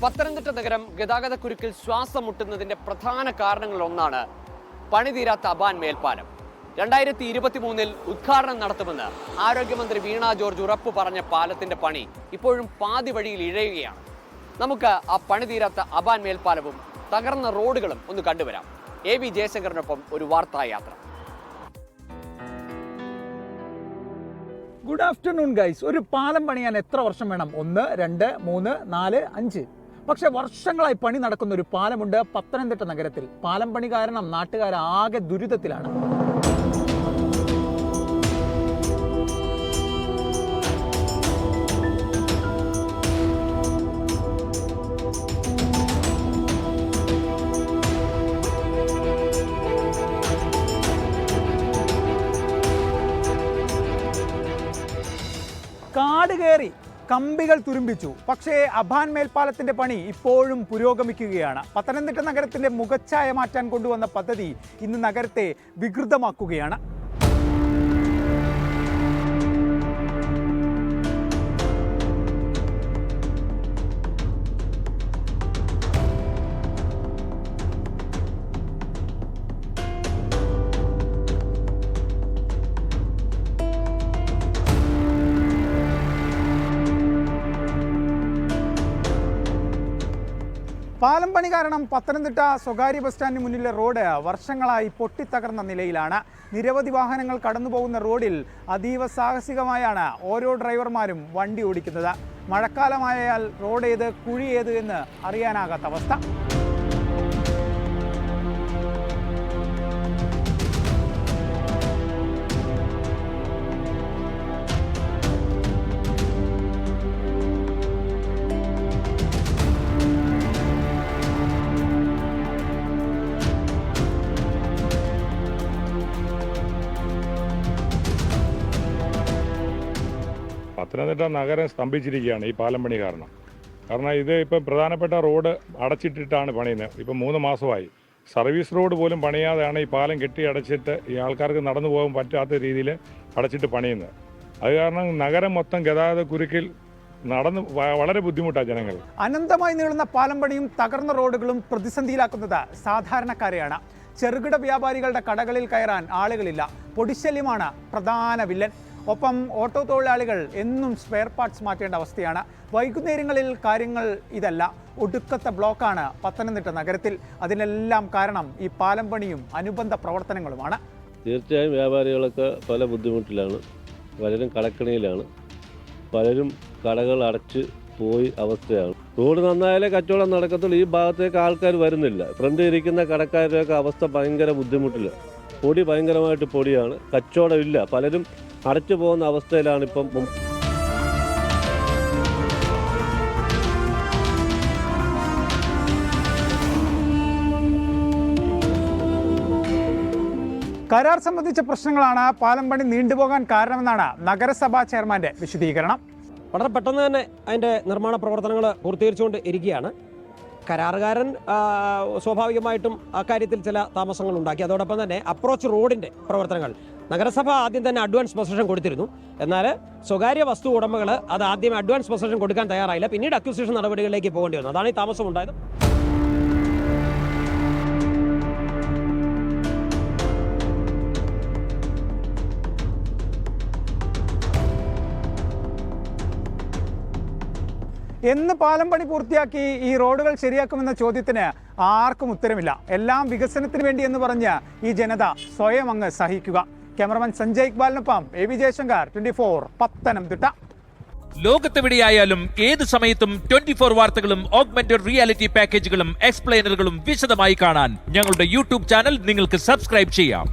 പത്തനംതിട്ട നഗരം ഗതാഗതക്കുരുക്കിൽ ശ്വാസം മുട്ടുന്നതിന്റെ പ്രധാന കാരണങ്ങളിലൊന്നാണ് പണിതീരാത്ത അബാൻ മേൽപ്പാലം. 2023 ഉദ്ഘാടനം നടത്തുമെന്ന് ആരോഗ്യമന്ത്രി വീണ ജോർജ് ഉറപ്പു പറഞ്ഞ പാലത്തിന്റെ പണി ഇപ്പോഴും പാതി വഴിയിൽ ഇഴയുകയാണ്. നമുക്ക് ആ പണിതീരാത്ത അബാൻ മേൽപ്പാലവും തകർന്ന റോഡുകളും ഒന്ന് കണ്ടുവരാം. AB ജയശങ്കറിനൊപ്പം ഒരു വാർത്താ യാത്ര. Good afternoon guys. ഒരു പാലം പണിയാൻ എത്ര വർഷം വേണം? 1, 2, 3, 4, 5. പക്ഷെ വർഷങ്ങളായി പണി നടക്കുന്ന ഒരു പാലമുണ്ട് പത്തനംതിട്ട നഗരത്തിൽ. പാലം പണി കാരണം നാട്ടുകാർ ആകെ ദുരിതത്തിലാണ്. കാട് കയറി കമ്പികൾ തുരുമ്പിച്ചു. പക്ഷേ അബാൻ മേൽപ്പാലത്തിന്റെ പണി ഇപ്പോഴും പുരോഗമിക്കുകയാണ്. പത്തനംതിട്ട നഗരത്തിന്റെ മുഖച്ഛായ മാറ്റാൻ കൊണ്ടുവന്ന പദ്ധതി ഇന്ന് നഗരത്തെ വികൃതമാക്കുകയാണ്. പാലം പണി കാരണം പത്തനംതിട്ട സ്വകാര്യ ബസ് സ്റ്റാൻഡിന് മുന്നിലെ റോഡ് വർഷങ്ങളായി പൊട്ടിത്തകർന്ന നിലയിലാണ്. നിരവധി വാഹനങ്ങൾ കടന്നുപോകുന്ന റോഡിൽ അതീവ സാഹസികമായാണ് ഓരോ ഡ്രൈവർമാരും വണ്ടി ഓടിക്കുന്നത്. മഴക്കാലമായാൽ റോഡ് ഏത് കുഴി ഏത് എന്ന് അറിയാനാകാത്ത അവസ്ഥ. പത്തനംതിട്ട നഗരം സ്തംഭിച്ചിരിക്കുകയാണ് ഈ പാലം പണി കാരണം. ഇത് ഇപ്പം പ്രധാനപ്പെട്ട റോഡ് അടച്ചിട്ടിട്ടാണ് പണിയുന്നത്. ഇപ്പം 3 മാസമായി. സർവീസ് റോഡ് പോലും പണിയാതെയാണ് ഈ പാലം കെട്ടി അടച്ചിട്ട് ഈ ആൾക്കാർക്ക് നടന്നു പോകാൻ പറ്റാത്ത രീതിയിൽ അടച്ചിട്ട് പണിയുന്നത്. അത് കാരണം നഗരം മൊത്തം ഗതാഗത കുരുക്കിൽ വളരെ ബുദ്ധിമുട്ടാണ് ജനങ്ങൾ. അനന്തമായി നീളുന്ന പാലം പണിയും തകർന്ന റോഡുകളും പ്രതിസന്ധിയിലാക്കുന്നത് സാധാരണക്കാരെയാണ്. ചെറുകിട വ്യാപാരികളുടെ കടകളിൽ കയറാൻ ആളുകളില്ല. പൊടിശല്യമാണ് പ്രധാന വില്ലൻ. ഒപ്പം ഓട്ടോ തൊഴിലാളികൾ എന്നും സ്പെയർ പാർട്സ് മാറ്റേണ്ട അവസ്ഥയാണ്. വൈകുന്നേരങ്ങളിൽ കാര്യങ്ങൾ ഇതല്ല. ഒടുക്കത്തെ ബ്ലോക്കാണ് പത്തനംതിട്ട നഗരത്തിൽ. അതിനെല്ലാം കാരണം ഈ പാലം പണിയും അനുബന്ധ പ്രവർത്തനങ്ങളുമാണ്. തീർച്ചയായും വ്യാപാരികളൊക്കെ പല ബുദ്ധിമുട്ടിലാണ്. പലരും കടക്കണിയിലാണ്. പലരും കടകൾ അടച്ച് പോയി അവസ്ഥയാണ്. റോഡ് നന്നായാലേ കച്ചവടം നടക്കത്തുള്ളൂ. ഈ ഭാഗത്തേക്ക് ആൾക്കാർ വരുന്നില്ല. ഫ്രണ്ട് ഇരിക്കുന്ന കടക്കാരുടെയൊക്കെ അവസ്ഥ ഭയങ്കര ബുദ്ധിമുട്ടില്ല. പൊടി ഭയങ്കരമായിട്ട് പൊടിയാണ്. കച്ചവടമില്ല. പലരും അടച്ചു പോകുന്ന അവസ്ഥയിലാണിപ്പം. കരാർ സംബന്ധിച്ച പ്രശ്നങ്ങളാണ് പാലം പണി നീണ്ടുപോകാൻ കാരണമെന്നാണ് നഗരസഭാ ചെയർമാന്റെ വിശദീകരണം. വളരെ പെട്ടെന്ന് തന്നെ അതിൻ്റെ നിർമ്മാണ പ്രവർത്തനങ്ങൾ പൂർത്തീകരിച്ചുകൊണ്ട് ഇരിക്കുകയാണ്. കരാറുകാരൻ സ്വാഭാവികമായിട്ടും അക്കാര്യത്തിൽ ചില താമസങ്ങൾ ഉണ്ടാക്കി. അതോടൊപ്പം തന്നെ അപ്രോച്ച് റോഡിൻ്റെ പ്രവർത്തനങ്ങൾ നഗരസഭ ആദ്യം തന്നെ അഡ്വാൻസ് പൊസഷൻ കൊടുത്തിരുന്നു. എന്നാൽ സ്വകാര്യ വസ്തു ഉടമകൾ അത് ആദ്യം അഡ്വാൻസ് പൊസഷൻ കൊടുക്കാൻ തയ്യാറായില്ല. പിന്നീട് അക്വിസിഷൻ നടപടികളിലേക്ക് പോകേണ്ടി വന്നു. അതാണ് ഈ താമസം ഉണ്ടായത്. എന്ന് പാലം പണി പൂർത്തിയാക്കി ഈ റോഡുകൾ ശരിയാക്കുമെന്ന ചോദ്യത്തിന് ആർക്കും ഉത്തരമില്ല. എല്ലാം വികസനത്തിന് വേണ്ടി എന്ന് പറഞ്ഞ് ഈ ജനത സ്വയം അങ്ങ് സഹിക്കുക. ക്യാമറമാൻ സഞ്ജയ് ഇക്ബാലിനൊപ്പം AB ജയശങ്കർ, 24 പത്തനംതിട്ട. ലോകത്തെവിടെയായാലും ഏത് സമയത്തും 24 വാർത്തകളും ഓഗ്മെന്റഡ് റിയാലിറ്റി പാക്കേജുകളും എക്സ്പ്ലെയിനറുകളും വിശദമായി കാണാൻ ഞങ്ങളുടെ YouTube ചാനൽ നിങ്ങൾക്ക് സബ്സ്ക്രൈബ് ചെയ്യാം.